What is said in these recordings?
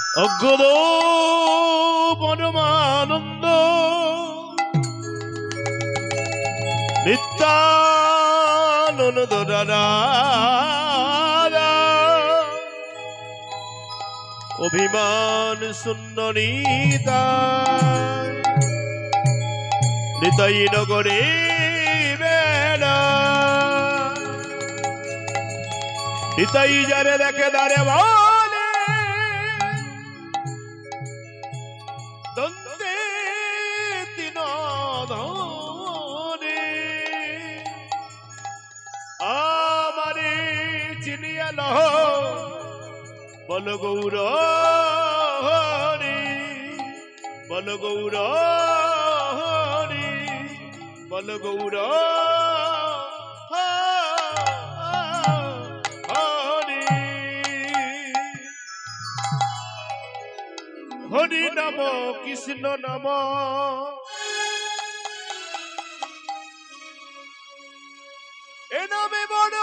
অজ্ঞদ পরমানন্দ নিত্যানন্দ দাদা অভিমান সুন্দরীতা নিতাই নগরে বেড়া নিতাই যারে দেখে দাঁড়ে বলে দন্তে তিন ধনে আমারে চিনিয়া লহ বল গৌর হরি বল গৌর হরি বল গৌর হরি হরি নাম কৃষ্ণ নাম এ নামে বড়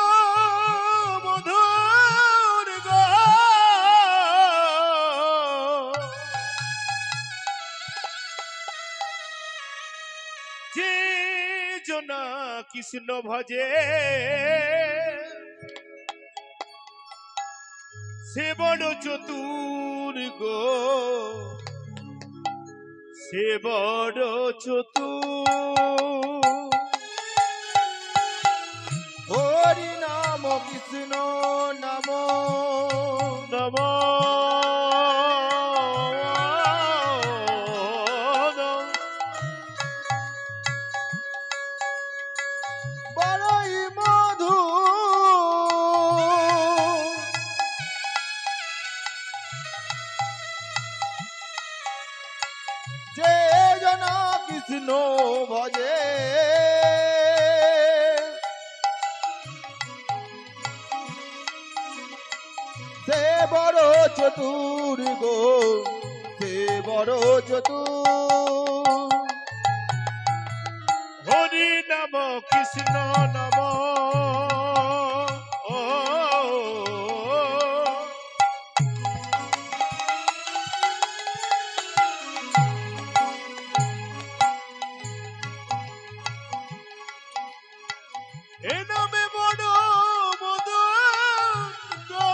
মধুর গো যে জনা কৃষ্ণ ভজে সে বড় চতুর গো সে বড় চতুর হরি নাম কৃষ্ণ নাম নম বড়ই মধু যে জন কৃষ্ণ ভজে সে বড় চতুর গো সে বড় চতুর হরি নাম কৃষ্ণ নাম এ নামে বড় মধুর গো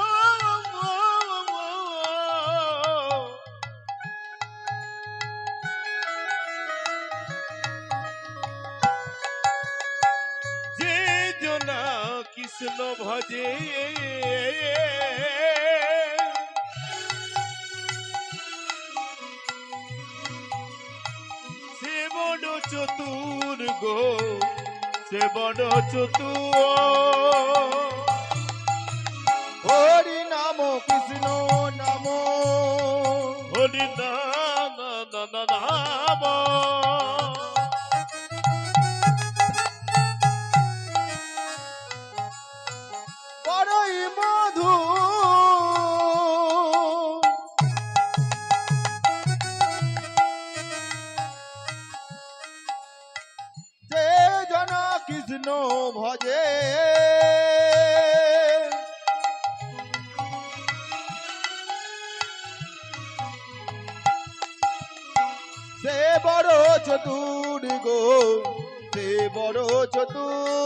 যে জনা কৃষ্ণ ভজে সে বড় চতুর গো সে বড় চতুর হরি নাম কৃষ্ণ নাম হরি নাম নাম বড়ই মধু যে জন কৃষ্ণ ভজে সে বড় চতুর গো সে বড় চতুর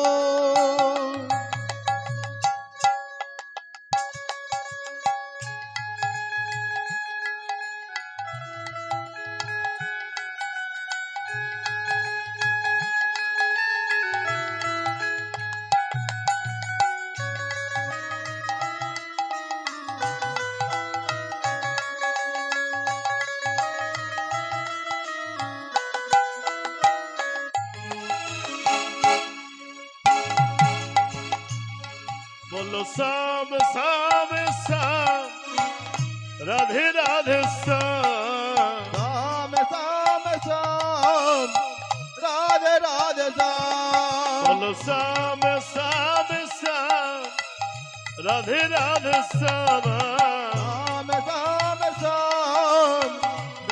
बोलो शाम शाम शाम राधे राधे श्याम शाम शाम शाम राधे राधे श्याम बोलो शाम शाम शाम राधे राधे श्याम शाम शाम शाम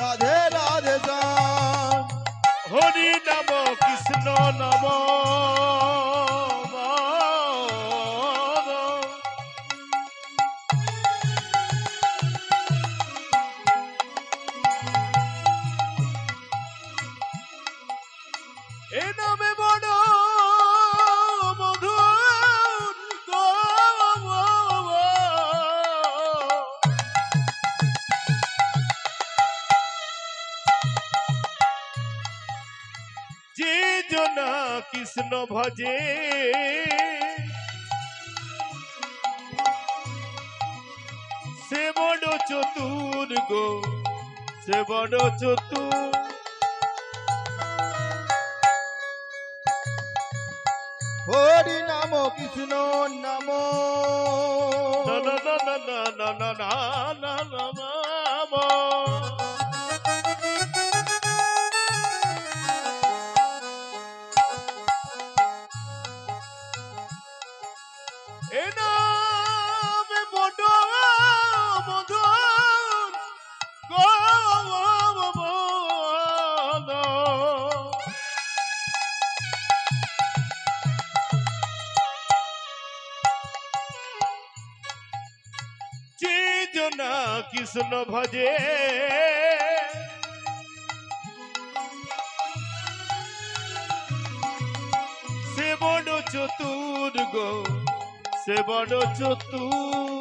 राधे राधे श्याम हरि नाम कृष्ण नाम না কৃষ্ণ ভজে সে বড় চতুর গো সে বড় চতুর হরি নাম কৃষ্ণ নাম না না না না না না না না না না এ নামে বড় মধুর গো যে জনা কৃষ্ণ ভজে সে বড় চতুর গো সে বড় চতুর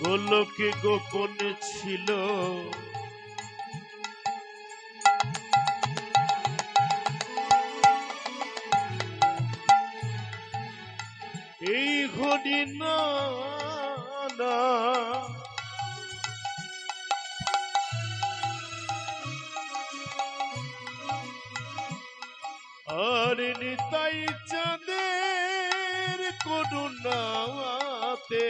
গোলকে গোপনে ছিল এই হরি না আর নিতাই চাঁদের করুণাতে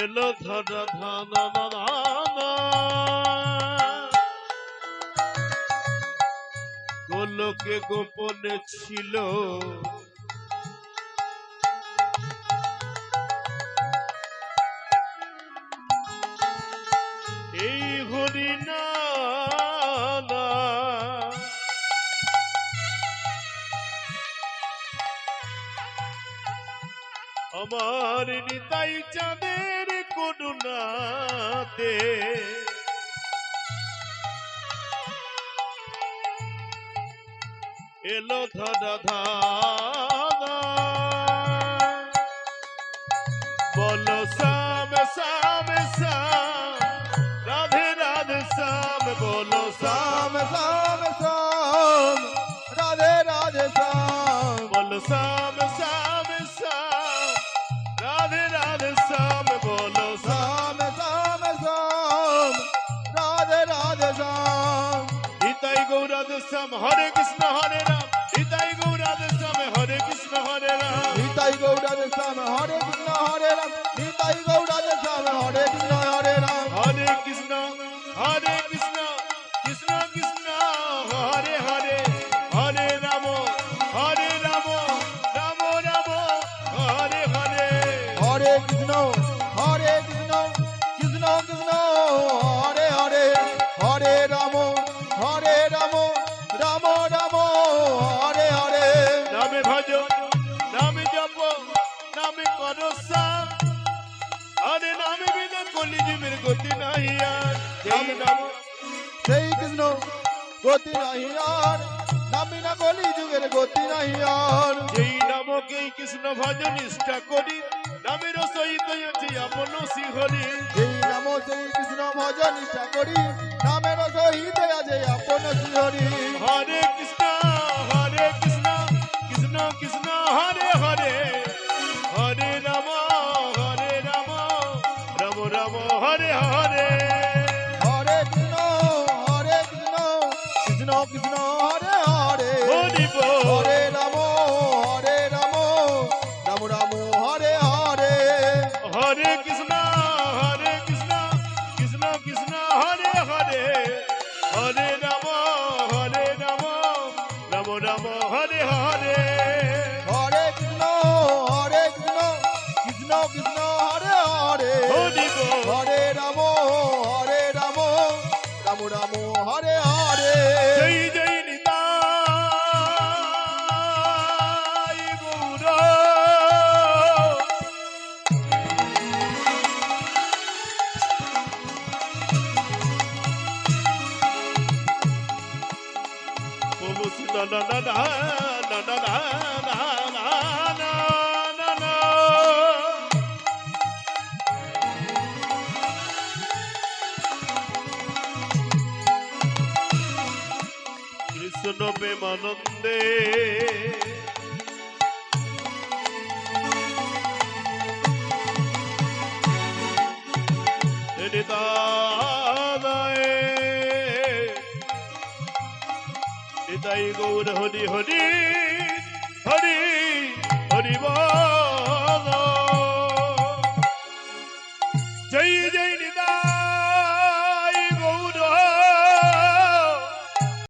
এলো ধরা ধানা ধানা গোলকে গোপনে ছিল এই হরিণা আমার নিতাই চাঁদের করুণাতে এলো ধরা ধানা বলো শ্যাম শ্যাম শ্যাম রাধে রাধে শ্যাম বলো শ্যাম শ্যাম শ্যাম শ্যাম রাধে রাধে শ্যাম বলো শ্যাম শ্যাম শ্যাম রাধে রাধে শ্যাম বলো শ্যাম শ্যাম শ্যাম রাধে রাধে শ্যাম নিতাই গৌরাধে শ্যাম হরে কৃষ্ণ হরে রাম নিতাই গৌরাধে শ্যাম হরে কৃষ্ণ হরে রাম নিতাই গৌরাধে শ্যাম হরে কৃষ্ণ হরে রাম নিতাই গৌরাধে শ্যাম হরে কৃষ্ণ হরে রাম হরে কৃষ্ণ কৃষ্ণ কৃষ্ণ হরে হরে হরে রাম রাম রাম হরে হরে হরে কৃষ্ণ কৃষ্ণ কৃষ্ণ হরে হরে হরে রাম রাম রাম হরে হরে নামে ভজ নামে জপ নামে করো সাম আরে নামে বিনা কলি জীবের গতি নাহি আর যেই নাম সেই কৃষ্ণ গতি নাহি আর নামি না কলি যুগের গতি নাহি আর যেই নামকেই কৃষ্ণ ভজ নিষ্ঠা করি নামের সহিত আছে আপন শিহরি যেই নাম সেই কৃষ্ণ ভজ নিষ্ঠা করি নামের সহিত আছে আপন শ্রীহরি হরে কৃষ্ণ কৃষ্ণ কৃষ্ণ হরে হরে হরে রাম রাম রাম হরে হরে হরে কৃষ্ণ কৃষ্ণ কৃষ্ণ হরে হরে হরি বল হরে রাম রাম রাম হরে হরে হরে কৃষ্ণ কৃষ্ণ কৃষ্ণ হরে হরে হরে রাম রাম রাম হরে হরে হরে কৃষ্ণ কৃষ্ণ কৃষ্ণ হরে হরে হরি বল হরে রাম প্রেমানন্দে নিতাই গৌর হরি হরি হরি হরি বল জয় জয়